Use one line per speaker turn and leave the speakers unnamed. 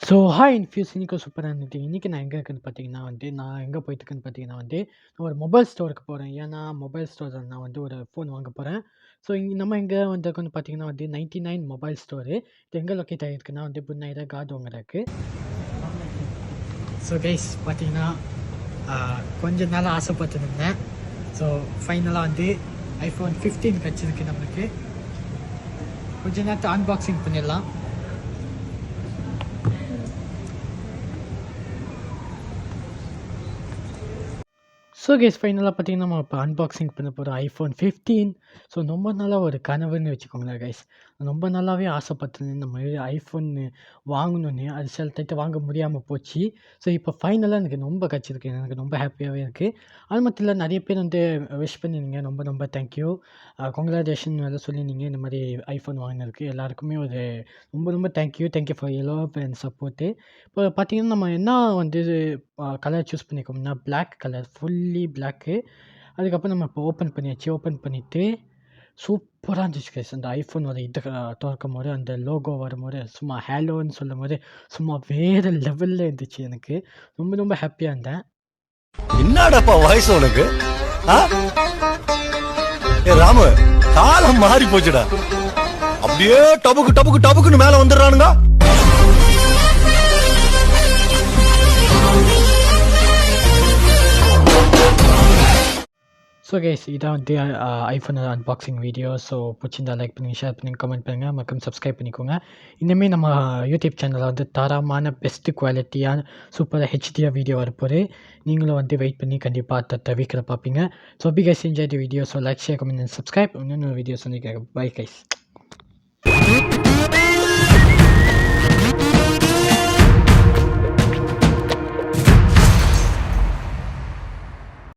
So hi infuse இன்னைக்கு சூப்பராக இருந்துட்டு இன்றைக்கி நான் எங்கே இருக்குன்னு பார்த்தீங்கன்னா நான் எங்கே போயிட்டுருக்குன்னு பார்த்தீங்கன்னா நான் ஒரு மொபைல் ஸ்டோருக்கு போகிறேன். ஏன்னா மொபைல் ஸ்டோரில் நான் ஒரு ஃபோன் வாங்க போகிறேன். ஸோ நம்ம எங்கே வந்திருக்கோன்னு பார்த்தீங்கன்னா 99 மொபைல் ஸ்டோரு. இது எங்கே லொக்கேட் ஆகிருக்குன்னா புன்னாயிர கார்டோங்கில் இருக்குது. ஸோ கைஸ் பார்த்தீங்கன்னா கொஞ்ச நாள் ஆசைப்பட்டுருந்தேன். ஸோ ஃபைனலாக ஐஃபோன் 15 கிடச்சிருக்கு நம்மளுக்கு. கொஞ்ச நேரத்தை அன்பாக்சிங் பண்ணிடலாம். ஸோ கேஸ் ஃபைனலாக பார்த்தீங்கன்னா நம்ம இப்போ அன்பாக்சிங் பண்ண போகிற ஐஃபோன் 15. ஸோ ரொம்ப நாளாக ஒரு கனவுன்னு வச்சுக்கோங்களேன் கைஸ். ரொம்ப நாளாகவே ஆசைப்பட்டேன் இந்த மாதிரி ஐஃபோன் வாங்கணுன்னு. அது சில டைத்தை வாங்க முடியாமல் போச்சு. ஸோ இப்போ ஃபைனலாக எனக்கு ரொம்ப கிடச்சிருக்கு. எனக்கு ரொம்ப ஹாப்பியாகவே இருக்குது. அது மட்டும் இல்லை, நிறைய பேர் விஷ் பண்ணியிருந்தீங்க. ரொம்ப ரொம்ப தேங்க்யூ. கங்க்ராச்சுலேஷன் வேறு சொல்லியிருந்தீங்க இந்த மாதிரி ஐஃபோன் வாங்கினதுக்கு. எல்லாருக்குமே ரொம்ப ரொம்ப thank you for your love and support. இப்போ பார்த்தீங்கன்னா நம்ம என்ன கலர் சூஸ் பண்ணிக்கோம்னா பிளாக் கலர், ஃபுல்லி பிளாக்கு. அதுக்கப்புறம் நம்ம இப்போ ஓப்பன் பண்ணியாச்சு. ஓப்பன் பண்ணிவிட்டு சூப்பராக இருந்துச்சு கைஸ். அந்த ஐஃபோனோட திறக்கும் போது அந்த லோகோ வரும்போது சும்மா ஹேலோன்னு சொல்லும் போது சும்மா வேறு லெவலில் இருந்துச்சு. எனக்கு ரொம்ப ரொம்ப ஹாப்பியாக இருந்தேன்.
என்னடாப்பா வயசு உனக்கு? ராமு, காலம் மாறி போச்சுடா. அப்படியே டபுக்கு டபுக்கு டபுக்குன்னு மேல வந்துடுறானுங்க.
ஸோ கைஸ் இதான் ஐஃபோனோட அன்பாக்சிங் வீடியோ. ஸோ பிடிச்சிருந்தா லைக் பண்ணுங்கள், ஷேர் பண்ணுங்கள், கமெண்ட் பண்ணுங்கள், மற்றும் சப்ஸ்கிரைப் பண்ணிக்கோங்க. இனிமேல் நம்ம யூடியூப் சேனலில் தரமான பெஸ்ட்டு குவாலிட்டியான சூப்பராக ஹெச்டியாக வீடியோ வரப்போது. நீங்களும் வெயிட் பண்ணி கண்டிப்பாக வீக்கில் பார்ப்பீங்க. So be guys enjoy the video. So like, share, comment and subscribe. இன்னொன்று வீடியோஸ் பை கைஸ்.